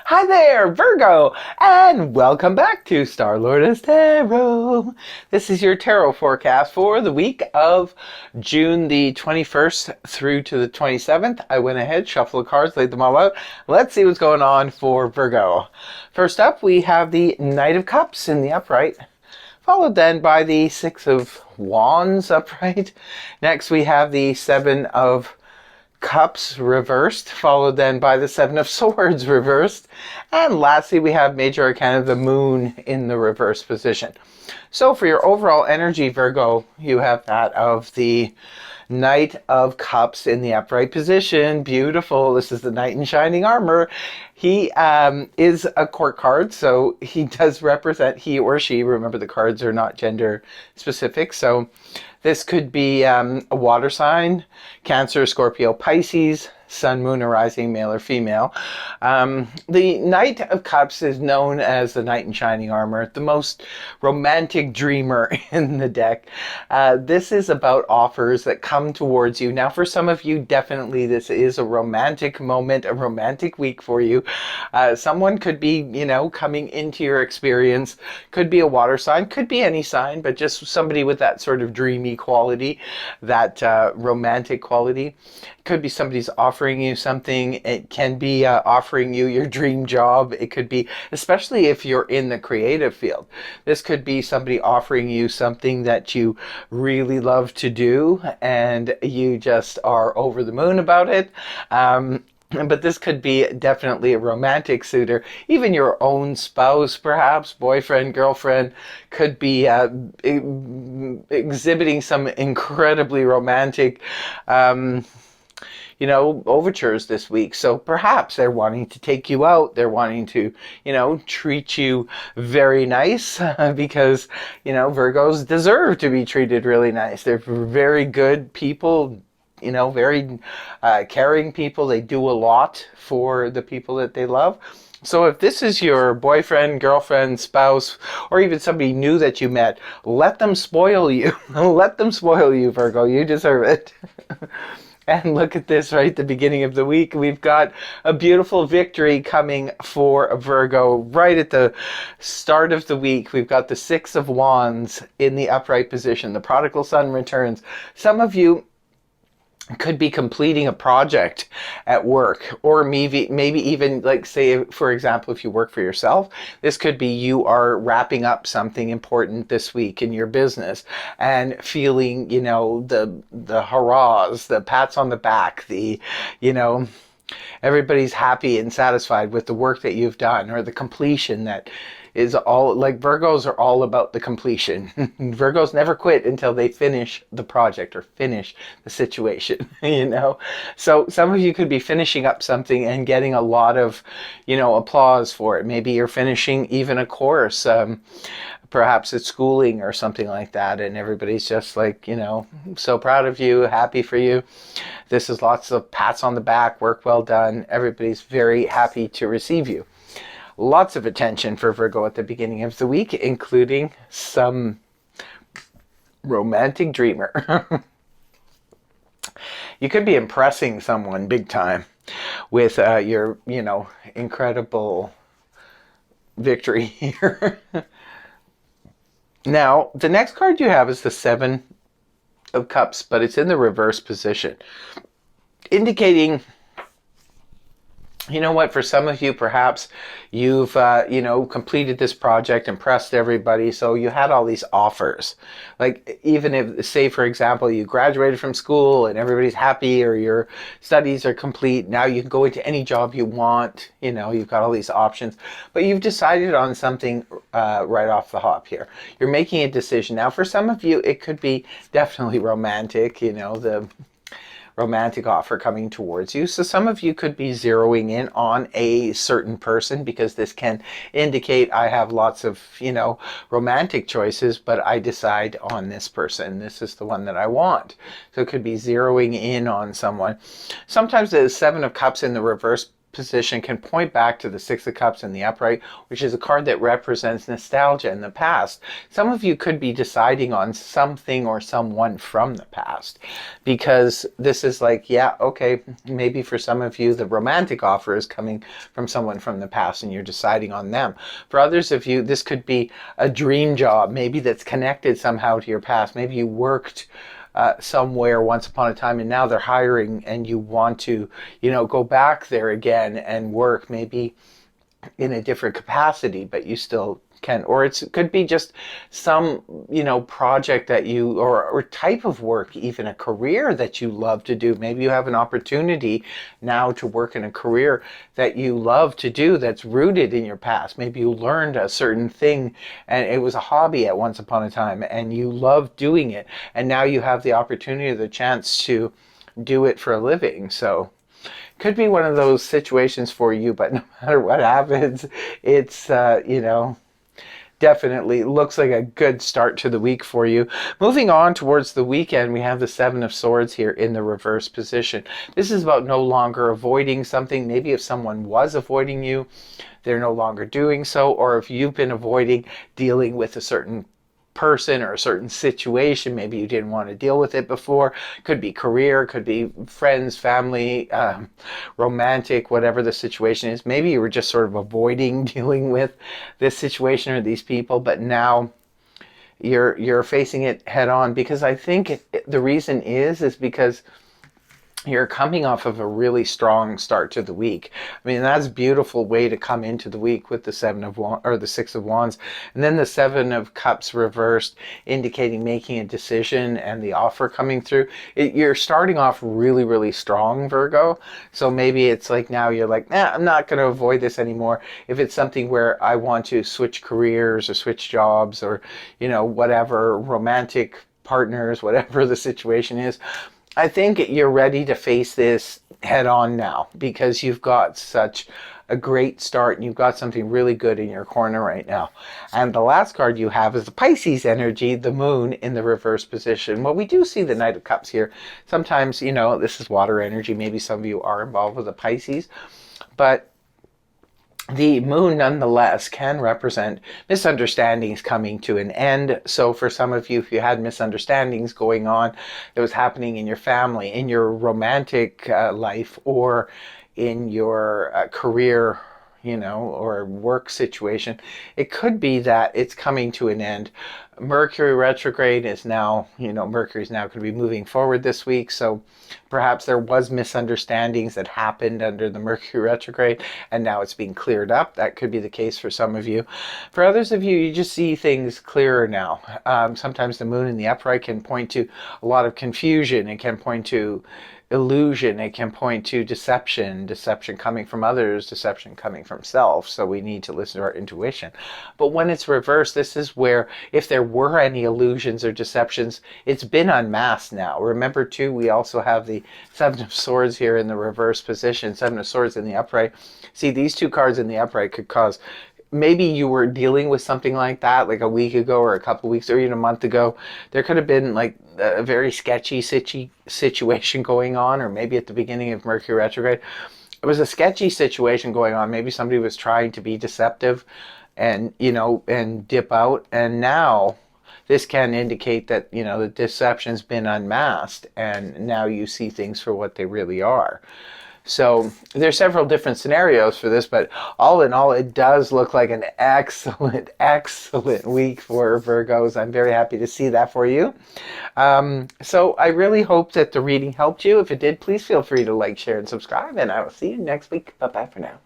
Hi there, Virgo, and welcome back to Star Lourdes Tarot. This is your tarot forecast for the week of June the 21st through to the 27th. I went ahead, shuffled the cards, laid them all out. Let's see what's going on for Virgo. First up, we have the Knight of Cups in the upright, followed then by the Six of Wands upright. Next, we have the Seven of Cups reversed, followed then by the Seven of Swords reversed. And lastly, we have Major Arcana, the Moon, in the reverse position. So for your overall energy, Virgo, you have that of the Knight of Cups in the upright position. Beautiful. This is the Knight in Shining Armor. He is a court card, so he does represent he or she. Remember, the cards are not gender specific. So this could be a water sign, Cancer, Scorpio, Pisces, Sun, Moon, or Rising, male or female. The Knight of Cups is known as the Knight in Shining Armor, the most romantic dreamer in the deck. This is about offers that come towards you. Now, for some of you, definitely this is a romantic moment, a romantic week for you. Someone could be, coming into your experience. Could be a water sign, could be any sign, but just somebody with that sort of dreamy quality, that romantic quality. Could be somebody's offering you something. It can be offering you your dream job. It could be, especially if you're in the creative field, this could be somebody offering you something that you really love to do and you just are over the moon about it. But this could be definitely a romantic suitor. Even your own spouse, perhaps, boyfriend, girlfriend, could be exhibiting some incredibly romantic overtures this week. So perhaps they're wanting to take you out. They're wanting to, treat you very nice because, Virgos deserve to be treated really nice. They're very good people, very caring people. They do a lot for the people that they love. So if this is your boyfriend, girlfriend, spouse, or even somebody new that you met, let them spoil you. Let them spoil you, Virgo. You deserve it. And look at this, right at the beginning of the week. We've got a beautiful victory coming for Virgo. Right at the start of the week, we've got the Six of Wands in the upright position. The prodigal son returns. Some of you could be completing a project at work, or maybe even, like, say, for example, if you work for yourself, this could be you are wrapping up something important this week in your business and feeling, the hurrahs, the pats on the back, everybody's happy and satisfied with the work that you've done, or the completion that is all, like, Virgos are all about the completion. Virgos never quit until they finish the project or finish the situation, So some of you could be finishing up something and getting a lot of, applause for it. Maybe you're finishing even a course, perhaps it's schooling or something like that, and everybody's just like, so proud of you, happy for you. This is lots of pats on the back, work well done. Everybody's very happy to receive you. Lots of attention for Virgo at the beginning of the week, including some romantic dreamer. You could be impressing someone big time with your, incredible victory here. Now, the next card you have is the Seven of Cups, but it's in the reverse position, indicating, for some of you, perhaps you've, completed this project, impressed everybody, so you had all these offers. Like, even if, say, for example, you graduated from school and everybody's happy, or your studies are complete, now you can go into any job you want, you've got all these options, but you've decided on something right off the hop here. You're making a decision. Now, for some of you, it could be definitely romantic, the romantic offer coming towards you. So some of you could be zeroing in on a certain person, because this can indicate I have lots of, romantic choices, but I decide on this person. This is the one that I want. So it could be zeroing in on someone. Sometimes the Seven of Cups in the reverse position can point back to the Six of Cups in the upright, which is a card that represents nostalgia in the past. Some of you could be deciding on something or someone from the past, because this is like, yeah, okay, maybe for some of you the romantic offer is coming from someone from the past and you're deciding on them. For others of you, this could be a dream job, maybe that's connected somehow to your past. Maybe you worked somewhere once upon a time and now they're hiring and you want to, go back there again and work, maybe in a different capacity, but you still can. Or it could be just some, project that you, or type of work, even a career that you love to do. Maybe you have an opportunity now to work in a career that you love to do that's rooted in your past. Maybe you learned a certain thing and it was a hobby at once upon a time and you love doing it. And now you have the opportunity, the chance to do it for a living. So could be one of those situations for you, but no matter what happens, it's, definitely looks like a good start to the week for you. Moving on towards the weekend, we have the Seven of Swords here in the reverse position. This is about no longer avoiding something. Maybe if someone was avoiding you, they're no longer doing so, or if you've been avoiding dealing with a certain person or a certain situation, maybe you didn't want to deal with it before. Could be career, could be friends, family, romantic, whatever the situation is. Maybe you were just sort of avoiding dealing with this situation or these people, but now you're facing it head on, because I think the reason is because you're coming off of a really strong start to the week. I mean, that's a beautiful way to come into the week with the the Six of Wands, and then the Seven of Cups reversed, indicating making a decision and the offer coming through. You're starting off really, really strong, Virgo. So maybe it's like now you're like, I'm not going to avoid this anymore. If it's something where I want to switch careers or switch jobs or, whatever, romantic partners, whatever the situation is, I think you're ready to face this head on now, because you've got such a great start and you've got something really good in your corner right now. And the last card you have is the Pisces energy, the moon in the reverse position. Well, we do see the Knight of Cups here. Sometimes, this is water energy. Maybe some of you are involved with the Pisces, but the moon nonetheless can represent misunderstandings coming to an end. So for some of you, if you had misunderstandings going on that was happening in your family, in your romantic life, or in your career, or work situation, it could be that it's coming to an end. Mercury retrograde is now, Mercury's now going to be moving forward this week. So perhaps there was misunderstandings that happened under the Mercury retrograde and now it's being cleared up. That could be the case for some of you. For others of you, you just see things clearer now. Sometimes the moon in the upright can point to a lot of confusion. It can point to illusion. It can point to deception coming from others, deception coming from self. So we need to listen to our intuition. But when it's reversed, this is where if there were any illusions or deceptions, it's been unmasked now. Remember too, we also have the Seven of Swords here in the reverse position, Seven of Swords in the upright. See, these two cards in the upright could cause, maybe you were dealing with something like that like a week ago or a couple weeks or even a month ago. There could have been like a very sketchy situation going on, or maybe at the beginning of Mercury retrograde, it was a sketchy situation going on. Maybe somebody was trying to be deceptive and, and dip out. And now this can indicate that, the deception's been unmasked and now you see things for what they really are. So there's several different scenarios for this, but all in all, it does look like an excellent, excellent week for Virgos. I'm very happy to see that for you. So I really hope that the reading helped you. If it did, please feel free to like, share, and subscribe, and I will see you next week. Bye-bye for now.